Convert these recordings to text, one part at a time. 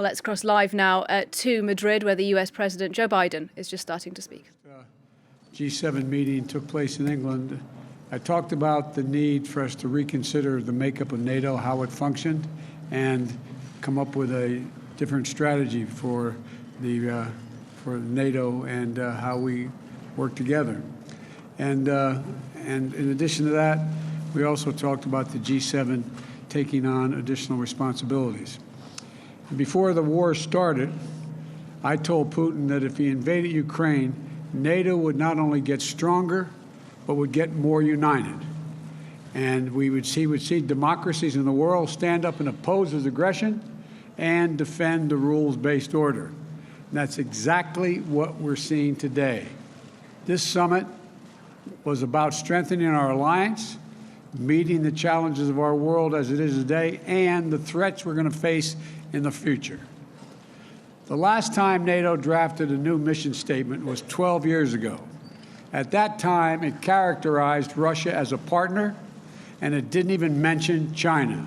Well, let's cross live now to Madrid, where the US President Joe Biden is just starting to speak. G7 meeting took place in England. I talked about the need for us to reconsider the makeup of NATO, how it functioned, and come up with a different strategy for NATO and how we work together. And in addition to that, we also talked about the G7 taking on additional responsibilities. Before the war started, I told Putin that if he invaded Ukraine, NATO would not only get stronger, but would get more united. And he would see democracies in the world stand up and oppose his aggression and defend the rules-based order. And that's exactly what we're seeing today. This summit was about strengthening our alliance, meeting the challenges of our world as it is today, and the threats we're going to face in the future. The last time NATO drafted a new mission statement was 12 years ago. At that time, it characterized Russia as a partner, and it didn't even mention China.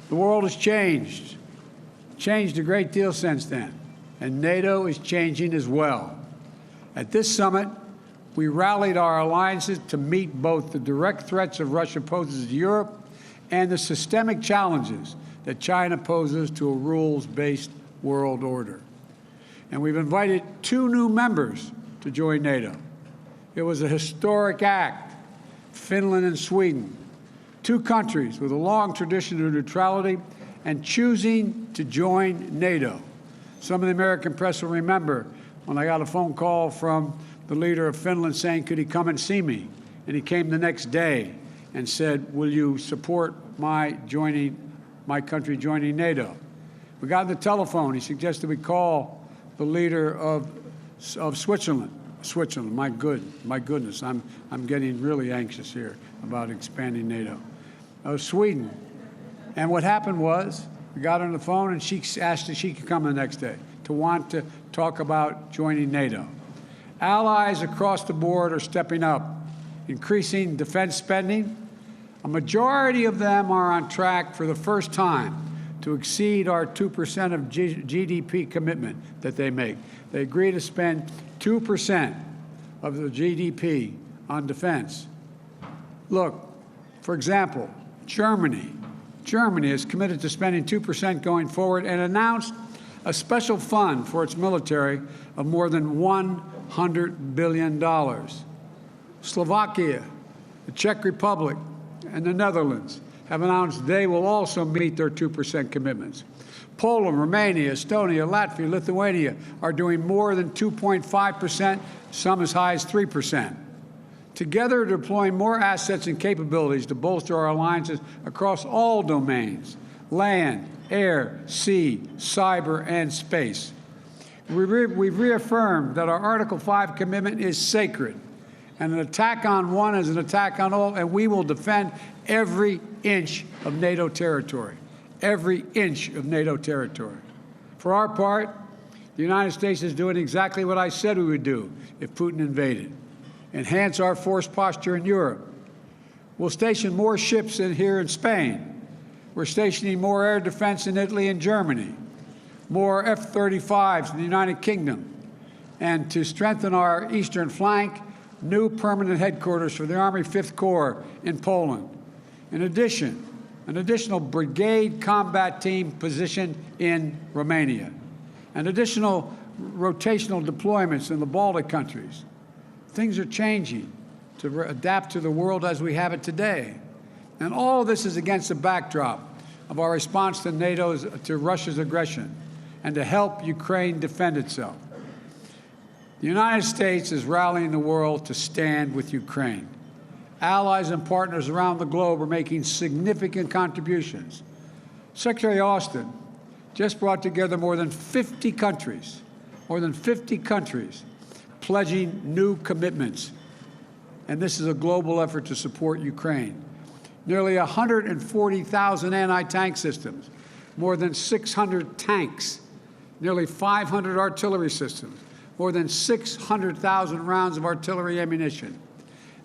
The world has changed a great deal since then, and NATO is changing as well. At this summit, we rallied our alliances to meet both the direct threats of Russia poses to Europe and the systemic challenges that China poses to a rules-based world order. And we've invited 2 new members to join NATO. It was a historic act, Finland and Sweden, 2 countries with a long tradition of neutrality and choosing to join NATO. Some of the American press will remember when I got a phone call from the leader of Finland saying, could he come and see me? And he came the next day and said, will you support my country joining NATO? We got on the telephone. He suggested we call the leader of Switzerland. My goodness, I'm getting really anxious here about expanding NATO. Sweden. And what happened was, we got on the phone and she asked if she could come the next day to want to talk about joining NATO. Allies across the board are stepping up, increasing defense spending. A majority of them are on track for the first time to exceed our 2% of GDP commitment that they make. They agree to spend 2% of the GDP on defense. Look, for example, Germany is committed to spending 2% going forward and announced a special fund for its military of more than $100 billion. Slovakia, the Czech Republic, and the Netherlands have announced they will also meet their 2% commitments. Poland, Romania, Estonia, Latvia, Lithuania are doing more than 2.5%, some as high as 3%. Together, deploying more assets and capabilities to bolster our alliances across all domains: land, air, sea, cyber, and space. We've reaffirmed that our Article 5 commitment is sacred, and an attack on one is an attack on all, and we will defend every inch of NATO territory. Every inch of NATO territory. For our part, the United States is doing exactly what I said we would do if Putin invaded. Enhance our force posture in Europe. We'll station more ships here in Spain. We're stationing more air defense in Italy and Germany, more F-35s in the United Kingdom, and to strengthen our eastern flank, new permanent headquarters for the Army 5th Corps in Poland. In addition, an additional brigade combat team positioned in Romania, and additional rotational deployments in the Baltic countries. Things are changing to adapt to the world as we have it today. And all this is against the backdrop of our response to Russia's aggression and to help Ukraine defend itself. The United States is rallying the world to stand with Ukraine. Allies and partners around the globe are making significant contributions. Secretary Austin just brought together more than 50 countries, pledging new commitments. And this is a global effort to support Ukraine. Nearly 140,000 anti-tank systems, more than 600 tanks, nearly 500 artillery systems, more than 600,000 rounds of artillery ammunition,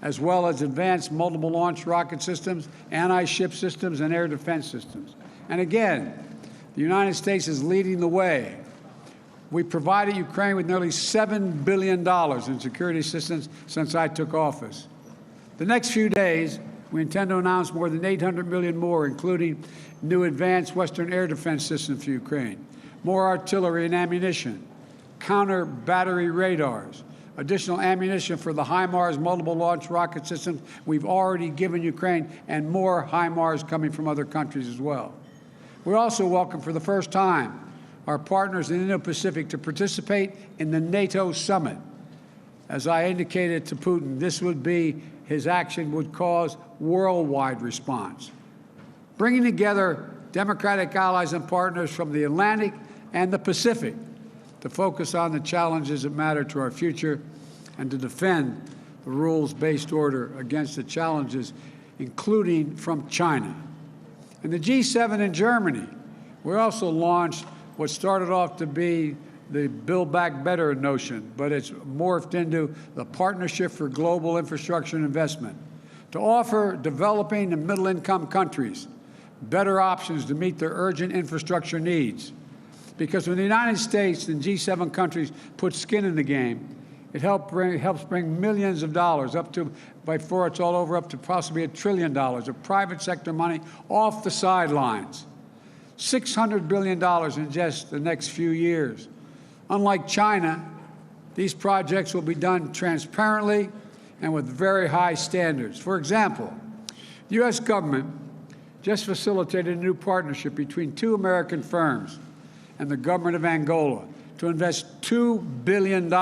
as well as advanced multiple launch rocket systems, anti-ship systems, and air defense systems. And again, The United States is leading the way. We provided Ukraine with nearly $7 billion in security assistance since I took office. The next few days, we intend to announce more than $800 million more, including new advanced Western air defense systems for Ukraine, more artillery and ammunition, counter battery radars, additional ammunition for the HIMARS multiple launch rocket systems we've already given Ukraine, and more HIMARS coming from other countries as well. We also welcome for the first time our partners in the Indo-Pacific to participate in the NATO summit. As I indicated to Putin, his action would cause worldwide response. Bringing together democratic allies and partners from the Atlantic and the Pacific to focus on the challenges that matter to our future and to defend the rules-based order against the challenges, including from China. In the G7 in Germany, we also launched what started off to be the Build Back Better notion, but it's morphed into the Partnership for Global Infrastructure and Investment, to offer developing and middle-income countries better options to meet their urgent infrastructure needs. Because when the United States and G7 countries put skin in the game, it helps bring millions of dollars, up to, before it's all over, up to possibly $1 trillion of private sector money off the sidelines. $600 billion in just the next few years. Unlike China, these projects will be done transparently and with very high standards. For example, the U.S. government just facilitated a new partnership between two American firms and the government of Angola to invest $2 billion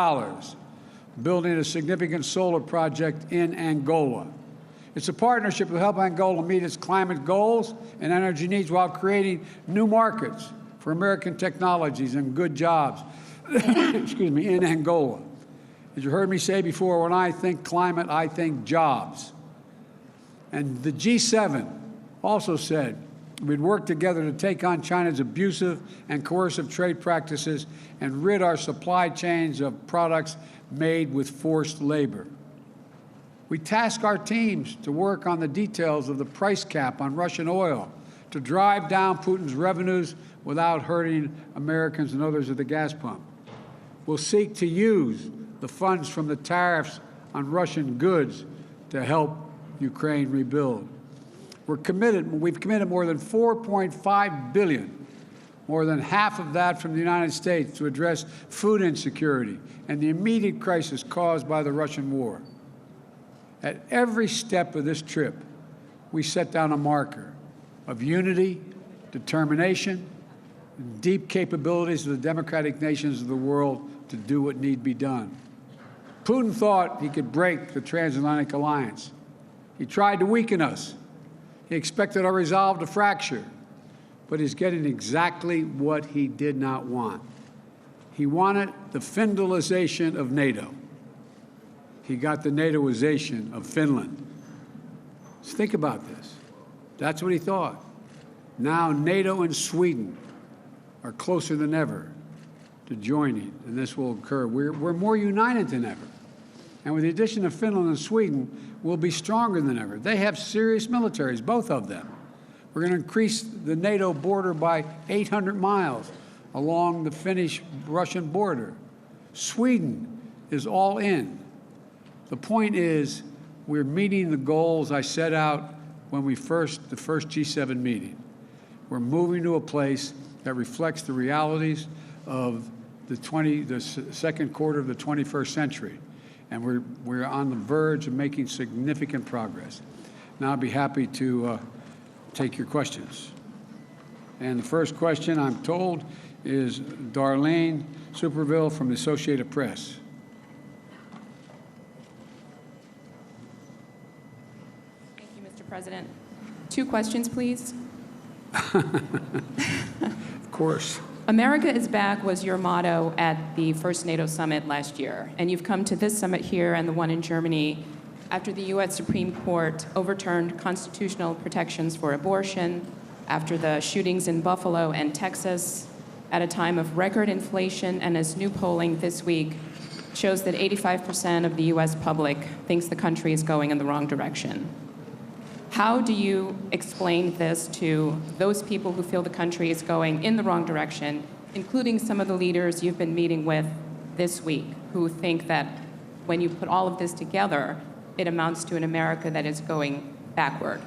building a significant solar project in Angola. It's a partnership that will help Angola meet its climate goals and energy needs while creating new markets for American technologies and good jobs in Angola. As you heard me say before, when I think climate, I think jobs. And the G7 also said we'd work together to take on China's abusive and coercive trade practices and rid our supply chains of products made with forced labor. We task our teams to work on the details of the price cap on Russian oil to drive down Putin's revenues without hurting Americans and others at the gas pump. We'll seek to use the funds from the tariffs on Russian goods to help Ukraine rebuild. We've committed more than $4.5 billion, more than half of that from the United States, to address food insecurity and the immediate crisis caused by the Russian war. At every step of this trip, we set down a marker of unity, determination, and deep capabilities of the democratic nations of the world to do what need be done. Putin thought he could break the transatlantic alliance. He tried to weaken us. He expected our resolve to fracture, but he's getting exactly what he did not want. He wanted the Finlandization of NATO. He got the NATOization of Finland. Just think about this. That's what he thought. Now NATO and Sweden are closer than ever to joining, and this will occur. We're more united than ever. And with the addition of Finland and Sweden, we'll be stronger than ever. They have serious militaries, both of them. We're going to increase the NATO border by 800 miles along the Finnish-Russian border. Sweden is all in. The point is, we're meeting the goals I set out when the first G7 meeting. We're moving to a place that reflects the realities of the second quarter of the 21st century. And we're on the verge of making significant progress. Now I'd be happy to take your questions. And the first question, I'm told, is Darlene Superville from the Associated Press. Thank you, Mr. President. 2 questions, please. Of course. America is back was your motto at the first NATO summit last year, and you've come to this summit here and the one in Germany after the U.S. Supreme Court overturned constitutional protections for abortion, after the shootings in Buffalo and Texas, at a time of record inflation, and as new polling this week shows that 85% of the U.S. public thinks the country is going in the wrong direction. How do you explain this to those people who feel the country is going in the wrong direction, including some of the leaders you've been meeting with this week, who think that when you put all of this together, it amounts to an America that is going backward?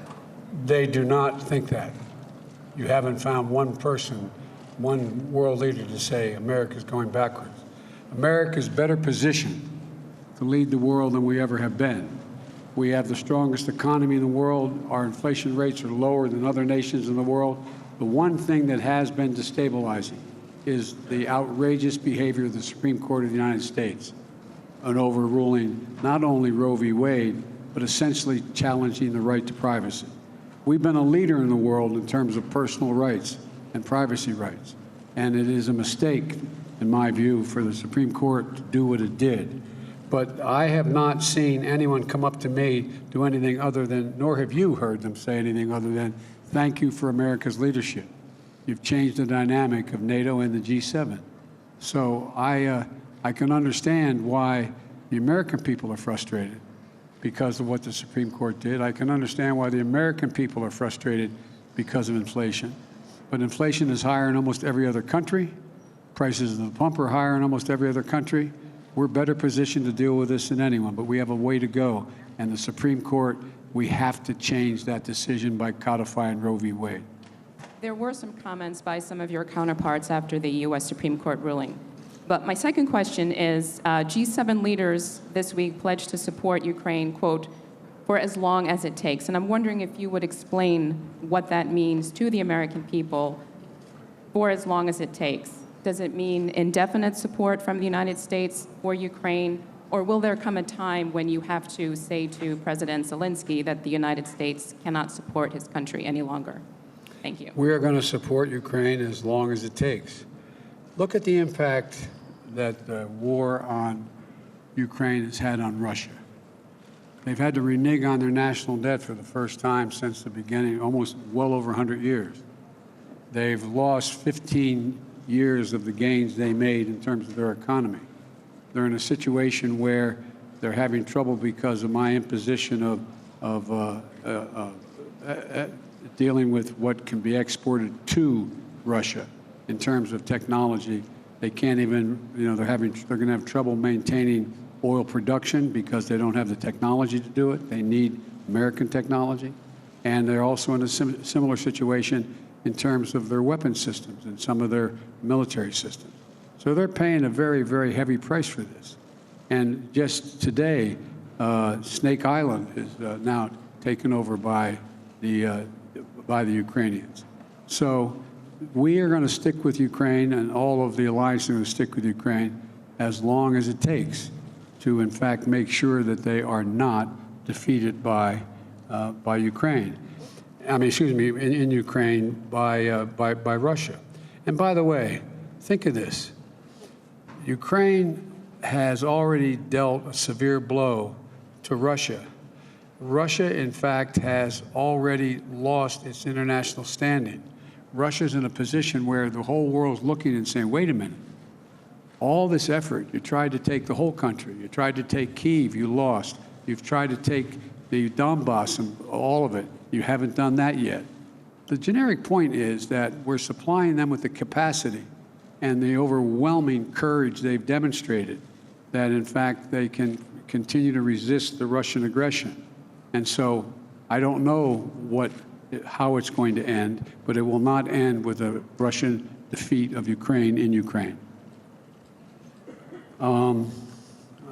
They do not think that. You haven't found one person, one world leader to say America's going backwards. America's better positioned to lead the world than we ever have been. We have the strongest economy in the world. Our inflation rates are lower than other nations in the world. The one thing that has been destabilizing is the outrageous behavior of the Supreme Court of the United States in overruling not only Roe v. Wade, but essentially challenging the right to privacy. We've been a leader in the world in terms of personal rights and privacy rights. And it is a mistake, in my view, for the Supreme Court to do what it did. But I have not seen anyone come up to me do anything other than, nor have you heard them say anything other than, thank you for America's leadership. You've changed the dynamic of NATO and the G7. So I can understand why the American people are frustrated because of what the Supreme Court did. I can understand why the American people are frustrated because of inflation. But inflation is higher in almost every other country. Prices at the pump are higher in almost every other country. We're better positioned to deal with this than anyone, but we have a way to go. And the Supreme Court, we have to change that decision by codifying Roe v. Wade. There were some comments by some of your counterparts after the U.S. Supreme Court ruling. But my second question is, G7 leaders this week pledged to support Ukraine, quote, for as long as it takes. And I'm wondering if you would explain what that means to the American people, for as long as it takes. Does it mean indefinite support from the United States for Ukraine? Or will there come a time when you have to say to President Zelensky that the United States cannot support his country any longer? Thank you. We are going to support Ukraine as long as it takes. Look at the impact that the war on Ukraine has had on Russia. They've had to renege on their national debt for the first time since the beginning, almost well over 100 years. They've lost 15 years of the gains they made in terms of their economy. They're in a situation where they're having trouble because of my imposition of dealing with what can be exported to Russia in terms of technology. They can't even, they're going to have trouble maintaining oil production because they don't have the technology to do it. They need American technology. And they're also in a similar situation in terms of their weapon systems and some of their military systems. So they're paying a very, very heavy price for this. And just today, Snake Island is now taken over by the Ukrainians. So we are going to stick with Ukraine, and all of the alliance are going to stick with Ukraine as long as it takes to, in fact, make sure that they are not defeated by Ukraine. I mean, excuse me, in Ukraine by Russia. And by the way, think of this. Ukraine has already dealt a severe blow to Russia. Russia, in fact, has already lost its international standing. Russia's in a position where the whole world's looking and saying, wait a minute, all this effort, you tried to take the whole country, you tried to take Kyiv, you lost. You've tried to take the Donbass and all of it. You haven't done that yet. The generic point is that we're supplying them with the capacity and the overwhelming courage they've demonstrated that, in fact, they can continue to resist the Russian aggression. And so I don't know how it's going to end, but it will not end with a Russian defeat of Ukraine in Ukraine. I'm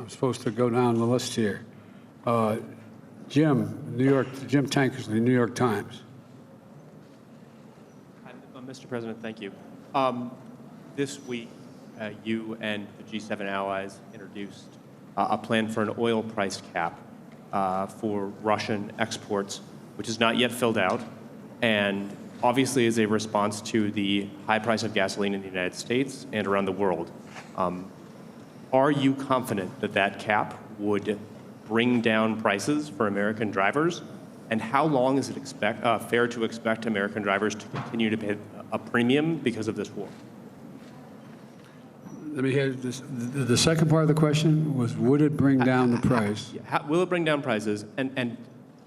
supposed to go down the list here. Jim Tankersley, New York Times. Mr. President, thank you. This week, you and the G7 allies introduced a plan for an oil price cap for Russian exports, which is not yet filled out, and obviously is a response to the high price of gasoline in the United States and around the world. Are you confident that that cap would bring down prices for American drivers? And how long is it fair to expect American drivers to continue to pay a premium because of this war? Let me hear this. The second part of the question was, would it bring down the price? Will it bring down prices? And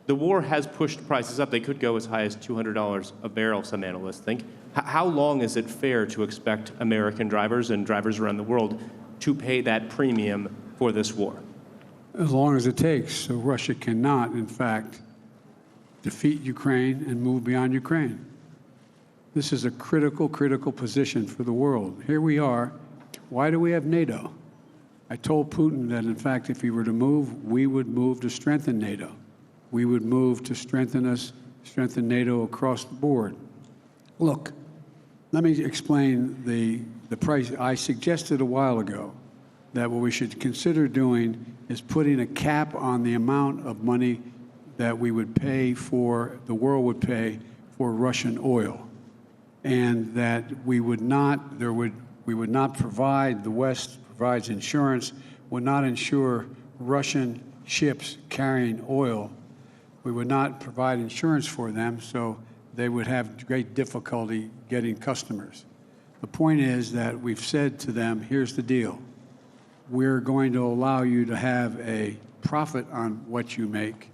the war has pushed prices up. They could go as high as $200 a barrel, some analysts think. How long is it fair to expect American drivers and drivers around the world to pay that premium for this war? As long as it takes. So Russia cannot, in fact, defeat Ukraine and move beyond Ukraine. This is a critical, critical position for the world. Here we are. Why do we have NATO? I told Putin that, in fact, if he were to move, we would move to strengthen NATO. We would move to strengthen NATO across the board. Look, let me explain the price. I suggested a while ago that what we should consider doing is putting a cap on the amount of money that we would pay for, the world would pay for Russian oil, and that we would not provide, the West provides insurance, would not insure Russian ships carrying oil. We would not provide insurance for them, so they would have great difficulty getting customers. The point is that we've said to them, here's the deal. We're going to allow you to have a profit on what you make,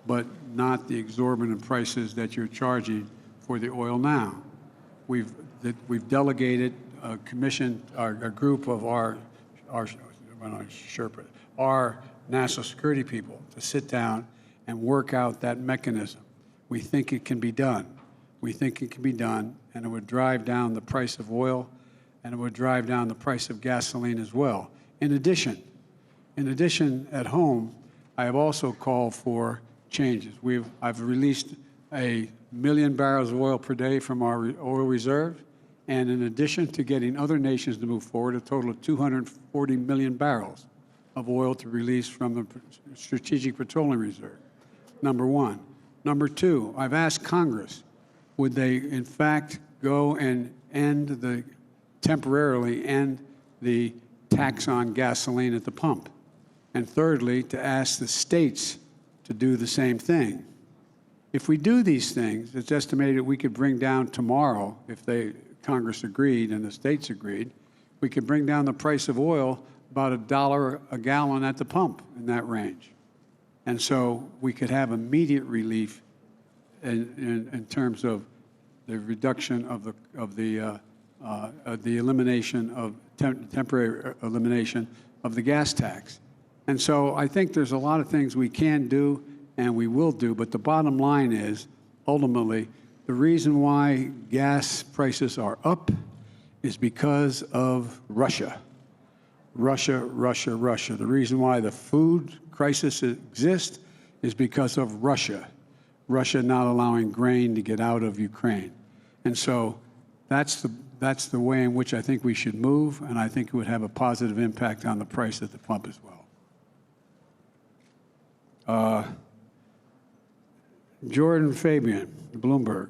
but not the exorbitant prices that you're charging for the oil now. We've delegated a commission, a group of our national security people to sit down and work out that mechanism. We think it can be done. We think it can be done, and it would drive down the price of oil, and it would drive down the price of gasoline as well. In addition, at home, I have also called for changes. I've released 1 million barrels of oil per day from our oil reserve, and in addition to getting other nations to move forward, a total of 240 million barrels of oil to release from the Strategic Petroleum Reserve, number one. Number two, I've asked Congress, would they, in fact, go and temporarily end the tax on gasoline at the pump? And thirdly, to ask the states to do the same thing. If we do these things, it's estimated we could bring down tomorrow, if Congress agreed and the states agreed, we could bring down the price of oil about $1 a gallon at the pump, in that range. And so we could have immediate relief in terms of the reduction of the elimination of temporary elimination of the gas tax. And so I think there's a lot of things we can do and we will do, but the bottom line is, ultimately, the reason why gas prices are up is because of Russia. Russia. The reason why the food crisis exists is because of Russia. Russia not allowing grain to get out of Ukraine. And so that's the way in which I think we should move, and I think it would have a positive impact on the price at the pump as well. Jordan Fabian, Bloomberg.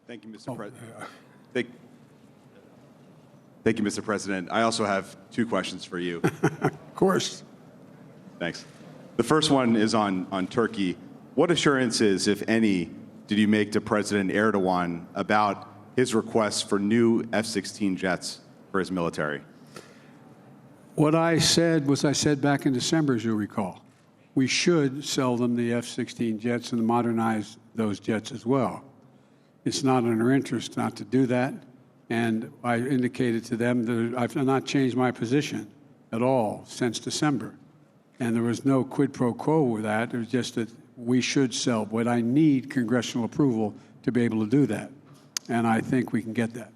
Thank you, Mr. President. Thank you, Mr. President. I also have two questions for you. Of course. Thanks. The first one is on Turkey. What assurances, if any, did you make to President Erdogan about his requests for new F-16 jets for his military? What I said was I said back in December, as you'll recall. We should sell them the F-16 jets and modernize those jets as well. It's not in our interest not to do that, and I indicated to them that I've not changed my position at all since December. And there was no quid pro quo with that. It was just that we should sell, but I need congressional approval to be able to do that, and I think we can get that.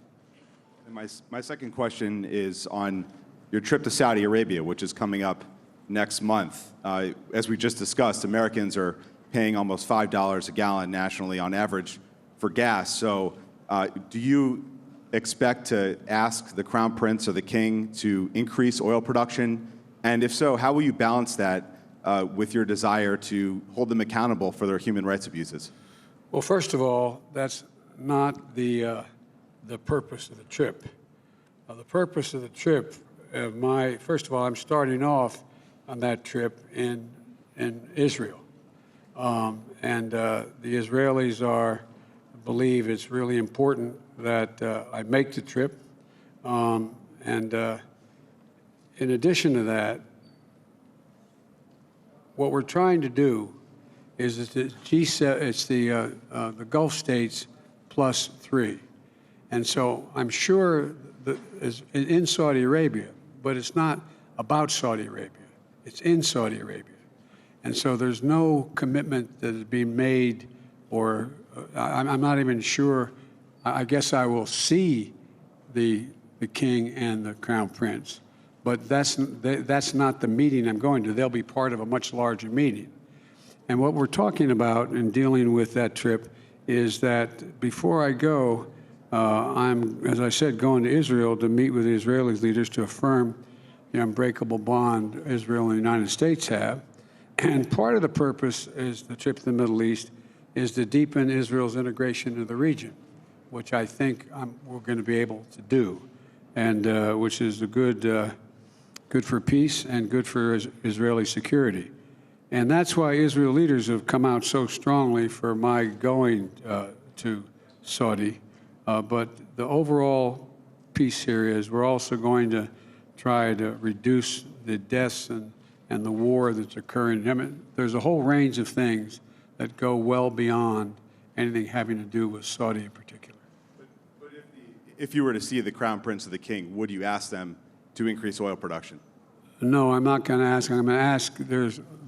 And my second question is on your trip to Saudi Arabia, which is coming up next month. As we just discussed, Americans are paying almost $5 a gallon nationally on average for gas. So do you expect to ask the Crown Prince or the King to increase oil production? And if so, how will you balance that with your desire to hold them accountable for their human rights abuses? Well, first of all, that's not the purpose of the trip. The purpose of the trip, first of all, I'm starting off on that trip in Israel. And the Israelis believe it's really important that I make the trip. In addition to that, what we're trying to do is the G7, it's the Gulf states plus 3. And so I'm sure that is in Saudi Arabia, but it's not about Saudi Arabia. It's in Saudi Arabia. And so there's no commitment that is being made, or I'm not even sure. I guess I will see the king and the crown prince, but that's not the meeting I'm going to. They'll be part of a much larger meeting. And what we're talking about in dealing with that trip is that before I go, I'm, as I said, going to Israel to meet with the Israeli leaders to affirm the unbreakable bond Israel and the United States have. And part of the purpose is the trip to the Middle East is to deepen Israel's integration into the region, which I think we're going to be able to do, and which is good for peace and good for Israeli security. And that's why Israel leaders have come out so strongly for my going to Saudi. But the overall piece here is we're also going to try to reduce the deaths and the war that's occurring. I mean, there's a whole range of things that go well beyond anything having to do with Saudi in particular. But if you were to see the crown prince or the king, would you ask them to increase oil production? No, I'm not going to ask. I'm going to ask.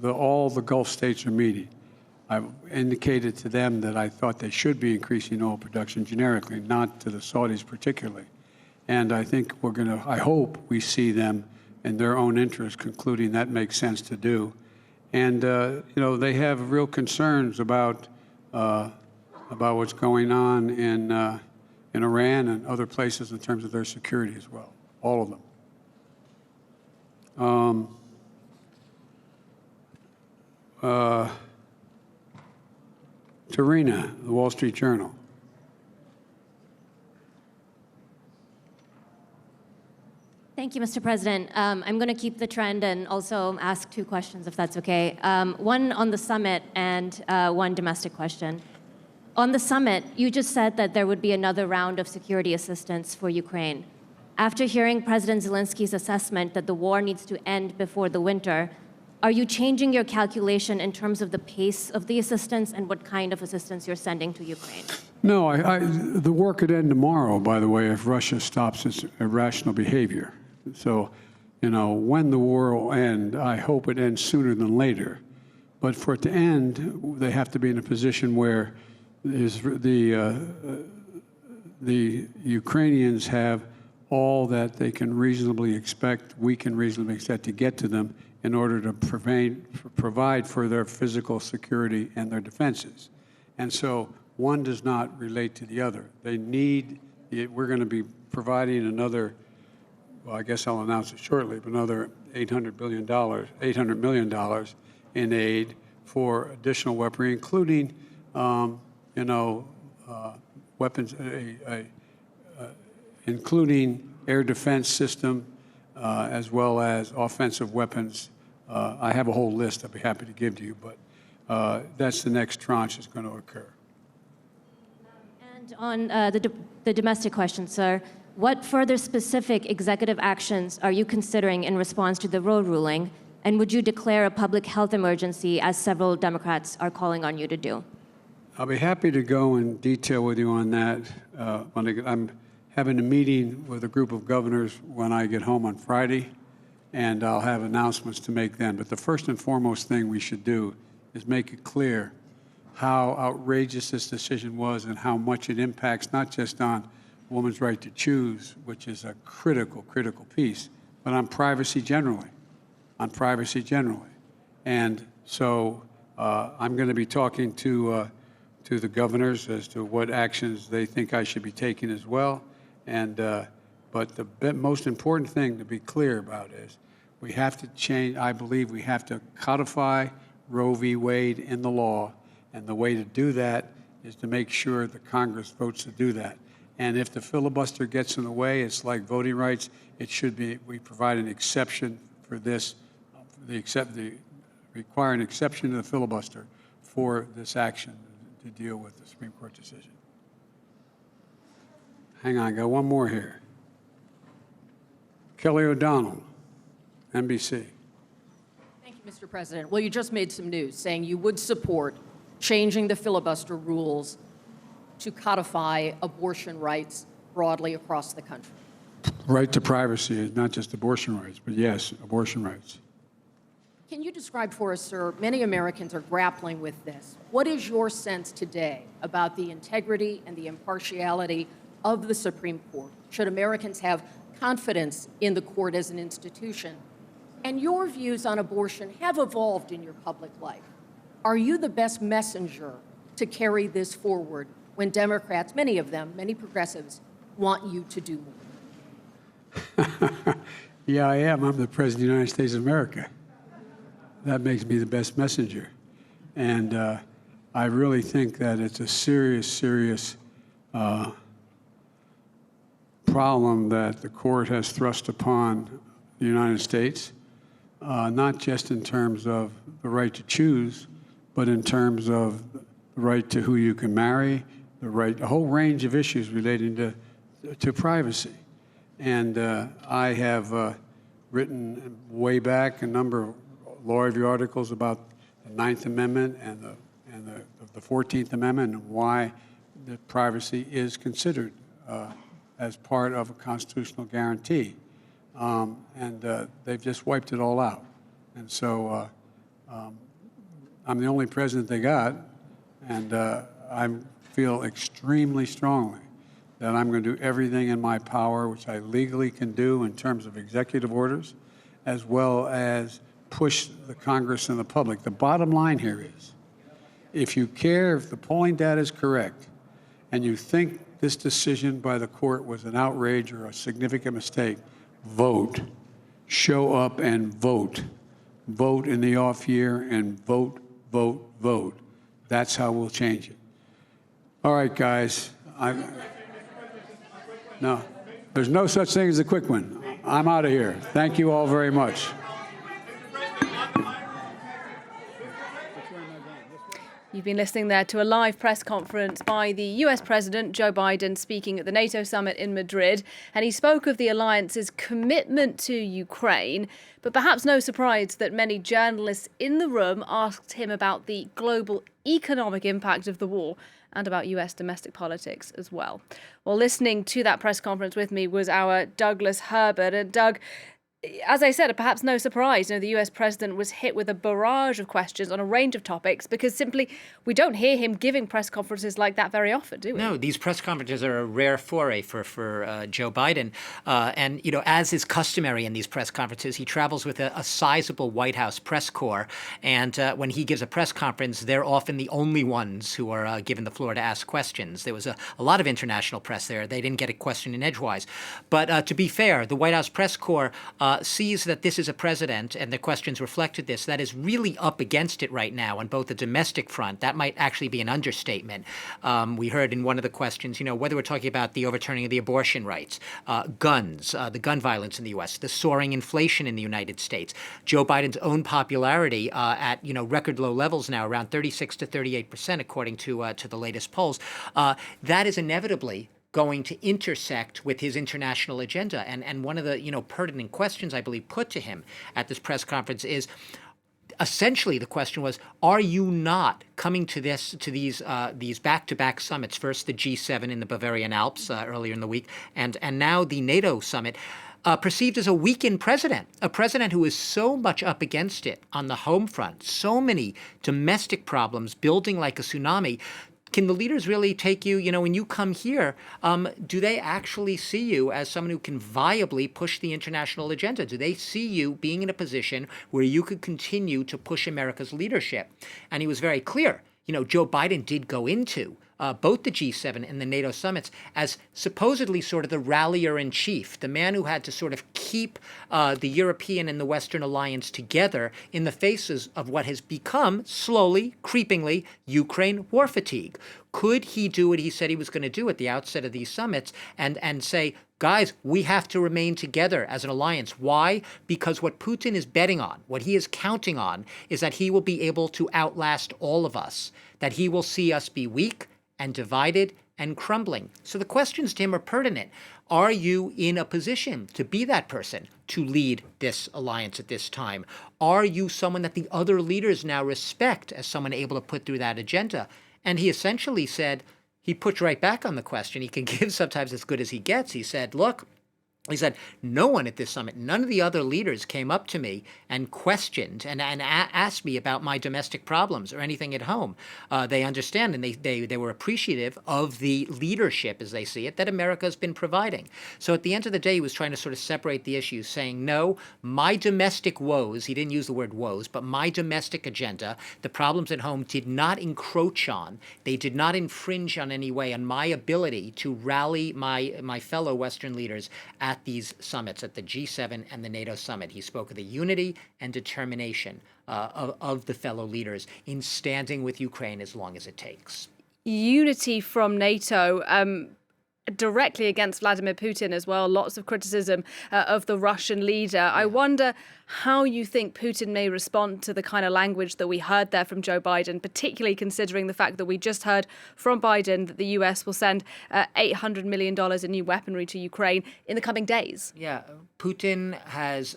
All the Gulf states are meeting. I've indicated to them that I thought they should be increasing oil production generically, not to the Saudis particularly. And I think I hope we see them in their own interest concluding that makes sense to do. And, they have real concerns about what's going on in Iran and other places in terms of their security as well, all of them. Tarina, the Wall Street Journal. Thank you, Mr. President. I'm going to keep the trend and also ask 2 questions, if that's okay. One on the summit and one domestic question. On the summit, you just said that there would be another round of security assistance for Ukraine. After hearing President Zelensky's assessment that the war needs to end before the winter, are you changing your calculation in terms of the pace of the assistance and what kind of assistance you're sending to Ukraine? No, the war could end tomorrow, by the way, if Russia stops its irrational behavior. So, when the war will end, I hope it ends sooner than later. But for it to end, they have to be in a position where the Ukrainians have all that they can reasonably expect, we can reasonably expect to get to them in order to provide for their physical security and their defenses. And so one does not relate to the other. We're going to be providing another, well, I guess I'll announce it shortly, but another $800 million in aid for additional weaponry, including, weapons, including air defense system, as well as offensive weapons. I have a whole list I'd be happy to give to you, but that's the next tranche that's going to occur. And on the domestic question, sir, what further specific executive actions are you considering in response to the Roe ruling? And would you declare a public health emergency, as several Democrats are calling on you to do? I'll be happy to go in detail with you on that. I'm having a meeting with a group of governors when I get home on Friday, and I'll have announcements to make then. But the first and foremost thing we should do is make it clear how outrageous this decision was and how much it impacts not just on woman's right to choose, which is a critical piece, but on privacy generally, And so I'm going to be talking to the governors as to what actions they think I should be taking as well. But the most important thing to be clear about is we have to change. I believe we have to codify Roe v. Wade in the law, and the way to do that is to make sure the Congress votes to do that. And if the filibuster gets in the way, it's like voting rights. It should be we provide an exception for this, require an exception to the filibuster for this action to deal with the Supreme Court decision. Hang on, I got one more here. Kelly O'Donnell, NBC. Thank you, Mr. President, well, you just made some news saying you would support changing the filibuster rules to codify abortion rights broadly across the country. Right to privacy is not just abortion rights, but yes, abortion rights. Can you describe for us, sir, many Americans are grappling with this. What is your sense today about the integrity and the impartiality of the Supreme Court? Should Americans have confidence in the court as an institution? And your views on abortion have evolved in your public life. Are you the best messenger to carry this forward when Democrats, many of them, many progressives, want you to do more? Yeah, I am. I'm the President of the United States of America. That makes me the best messenger. And I really think that it's a serious problem that the court has thrust upon the United States, not just in terms of the right to choose, but in terms of the right to who you can marry, a whole range of issues relating to privacy. And I have written way back a number of law review articles about the Ninth Amendment and the 14th Amendment and why the privacy is considered as part of a constitutional guarantee. They've just wiped it all out. And so I'm the only president they got, and I feel extremely strongly that I'm going to do everything in my power, which I legally can do in terms of executive orders, as well as push the Congress and the public. The bottom line here is, if you care, if the polling data is correct, and you think this decision by the court was an outrage or a significant mistake, vote. Show up and vote. Vote in the off year and vote, vote, vote. That's how we'll change it. All right, guys. No, there's no such thing as a quick one. I'm out of here. Thank you all very much. You've been listening there to a live press conference by the US President Joe Biden speaking at the NATO summit in Madrid. And he spoke of the alliance's commitment to Ukraine. But perhaps no surprise that many journalists in the room asked him about the global economic impact of the war and about US domestic politics as well. Well, listening to that press conference with me was our Douglas Herbert. And Doug, as I said, perhaps no surprise, the US president was hit with a barrage of questions on a range of topics because simply we don't hear him giving press conferences like that very often, do we? No, these press conferences are a rare foray for Joe Biden. And, as is customary in these press conferences, he travels with a sizable White House press corps. And when he gives a press conference, they're often the only ones who are given the floor to ask questions. There was a lot of international press there. They didn't get a question in edgewise. But to be fair, the White House press corps sees that this is a president, and the questions reflected this, that is really up against it right now on both the domestic front. That might actually be an understatement. We heard in one of the questions, whether we're talking about the overturning of the abortion rights, guns, the gun violence in the U.S., the soaring inflation in the United States, Joe Biden's own popularity at record low levels now, around 36 to 38%, according to the latest polls. That is inevitably going to intersect with his international agenda. And one of the, pertinent questions I believe put to him at this press conference is, essentially the question was, are you not coming to these back-to-back summits, first the G7 in the Bavarian Alps earlier in the week, and now the NATO summit, perceived as a weakened president, a president who is so much up against it on the home front, so many domestic problems building like a tsunami. Can the leaders really take you, when you come here, do they actually see you as someone who can viably push the international agenda? Do they see you being in a position where you could continue to push America's leadership? And he was very clear. Joe Biden did go into both the G7 and the NATO summits as supposedly sort of the rallier in chief, the man who had to sort of keep the European and the Western alliance together in the faces of what has become slowly, creepingly, Ukraine war fatigue. Could he do what he said he was going to do at the outset of these summits and say, guys, we have to remain together as an alliance? Why? Because what Putin is betting on, what he is counting on, is that he will be able to outlast all of us, that he will see us be weak and divided and crumbling. So the questions to him are pertinent. Are you in a position to be that person, to lead this alliance at this time? Are you someone that the other leaders now respect as someone able to put through that agenda? And he essentially said, he pushed right back on the question. He can give sometimes as good as he gets. He said, look, he said, no one at this summit, none of the other leaders came up to me and questioned and asked me about my domestic problems or anything at home. They understand and they were appreciative of the leadership, as they see it, that America has been providing. So at the end of the day, he was trying to sort of separate the issues, saying, no, my domestic woes, he didn't use the word woes, but my domestic agenda, the problems at home did not encroach on, they did not infringe on any way on my ability to rally my fellow Western leaders at these summits, at the G7 and the NATO summit. He spoke of the unity and determination of the fellow leaders in standing with Ukraine as long as it takes. Unity from NATO directly against Vladimir Putin as well. Lots of criticism of the Russian leader. I wonder how you think Putin may respond to the kind of language that we heard there from Joe Biden, particularly considering the fact that we just heard from Biden that the US will send $800 million in new weaponry to Ukraine in the coming days. Yeah, Putin has,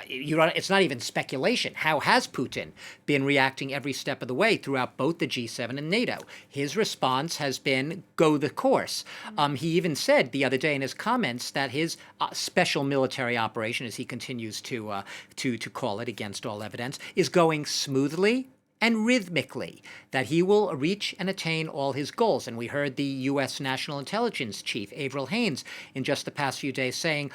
it's not even speculation. How has Putin been reacting every step of the way throughout both the G7 and NATO? His response has been go the course. He even said the other day in his comments that his special military operation, as he continues to call it against all evidence, is going smoothly and rhythmically, that he will reach and attain all his goals. And we heard the U.S. National Intelligence Chief, Avril Haines, in just the past few days saying,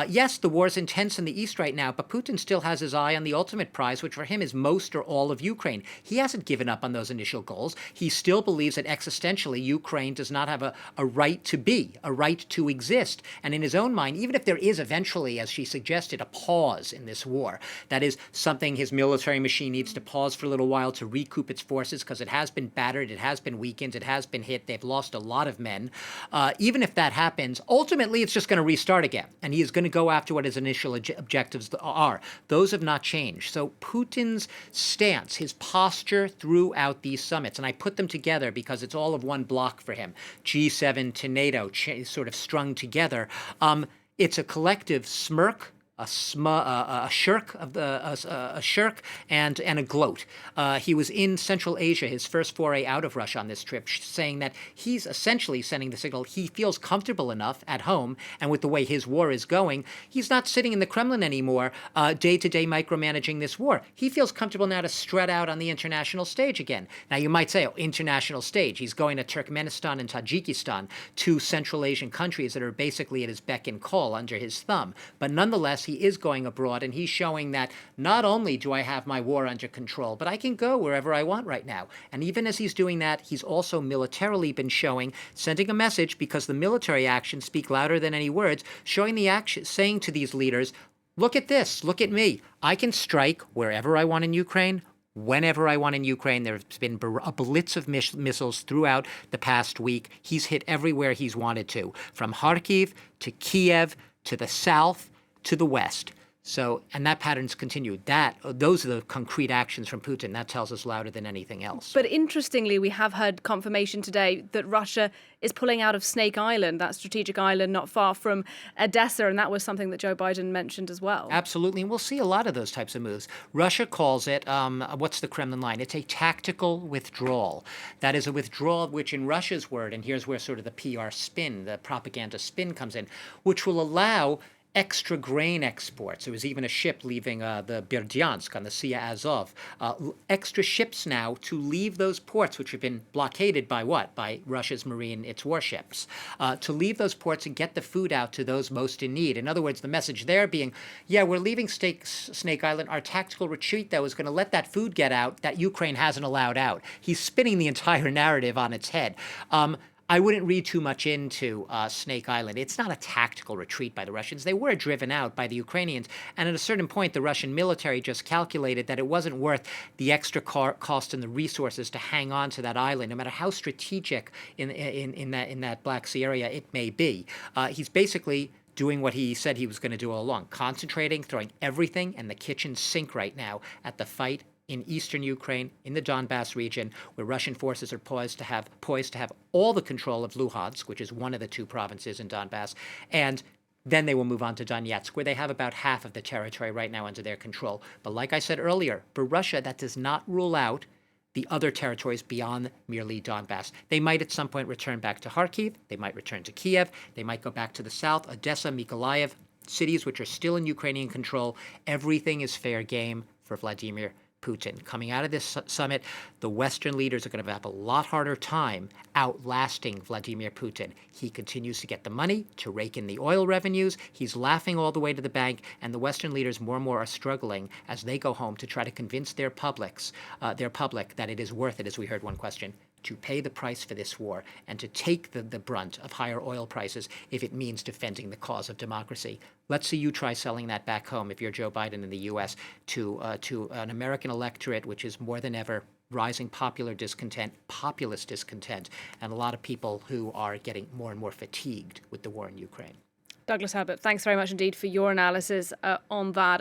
yes, the war's intense in the East right now, but Putin still has his eye on the ultimate prize, which for him is most or all of Ukraine. He hasn't given up on those initial goals. He still believes that existentially Ukraine does not have a right to be, a right to exist. And in his own mind, even if there is eventually, as she suggested, a pause in this war, that is something his military machine needs to pause for a little while to recoup its forces because it has been battered, it has been weakened, it has been hit, they've lost a lot of men. Even if that happens, ultimately it's just going to restart again. And he is going to go after what his initial objectives are. Those have not changed. So Putin's stance, his posture throughout these summits, and I put them together because it's all of one block for him, G7 to NATO, sort of strung together. It's a collective smirk, a shirk and a gloat. He was in Central Asia, his first foray out of Russia on this trip, saying that he's essentially sending the signal he feels comfortable enough at home, and with the way his war is going, he's not sitting in the Kremlin anymore, day-to-day micromanaging this war. He feels comfortable now to strut out on the international stage again. Now, you might say, oh, international stage. He's going to Turkmenistan and Tajikistan, two Central Asian countries that are basically at his beck and call under his thumb. But nonetheless, he is going abroad, and he's showing that not only do I have my war under control, but I can go wherever I want right now. And even as he's doing that, he's also militarily been sending a message, because the military actions speak louder than any words, showing the action, saying to these leaders, look at this, look at me. I can strike wherever I want in Ukraine, whenever I want in Ukraine. There's been a blitz of missiles throughout the past week. He's hit everywhere he's wanted to, from Kharkiv to Kiev to the south to the west. So, and that pattern's continued. Those are the concrete actions from Putin. That tells us louder than anything else. But interestingly, we have heard confirmation today that Russia is pulling out of Snake Island, that strategic island not far from Odessa, and that was something that Joe Biden mentioned as well. Absolutely, and we'll see a lot of those types of moves. Russia calls it, what's the Kremlin line? It's a tactical withdrawal. That is a withdrawal which, in Russia's word, and here's where sort of the PR spin, the propaganda spin comes in, which will allow extra grain exports. There was even a ship leaving the Berdyansk on the Sea of Azov. Extra ships now to leave those ports, which have been blockaded by what? By Russia's marine, its warships. To leave those ports and get the food out to those most in need. In other words, the message there being, yeah, we're leaving Snake Island. Our tactical retreat, though, is going to let that food get out that Ukraine hasn't allowed out. He's spinning the entire narrative on its head. I wouldn't read too much into Snake Island. It's not a tactical retreat by the Russians. They were driven out by the Ukrainians. And at a certain point, the Russian military just calculated that it wasn't worth the extra cost and the resources to hang on to that island, no matter how strategic in that Black Sea area it may be. He's basically doing what he said he was going to do all along, concentrating, throwing everything in the kitchen sink right now at the fight in eastern Ukraine, in the Donbass region, where Russian forces are poised to have all the control of Luhansk, which is one of the 2 provinces in Donbass, and then they will move on to Donetsk, where they have about half of the territory right now under their control. But like I said earlier, for Russia, that does not rule out the other territories beyond merely Donbass. They might at some point return back to Kharkiv. They might return to Kiev. They might go back to the south, Odessa, Mykolaiv, cities which are still in Ukrainian control. Everything is fair game for Vladimir Putin. Coming out of this summit, the Western leaders are going to have a lot harder time outlasting Vladimir Putin. He continues to get the money to rake in the oil revenues. He's laughing all the way to the bank, and the Western leaders more and more are struggling as they go home to try to convince their public that it is worth it, as we heard one question, to pay the price for this war and to take the brunt of higher oil prices if it means defending the cause of democracy. Let's see you try selling that back home if you're Joe Biden in the U.S. to an American electorate which is more than ever rising populist discontent, and a lot of people who are getting more and more fatigued with the war in Ukraine. Douglas Herbert, thanks very much indeed for your analysis on that.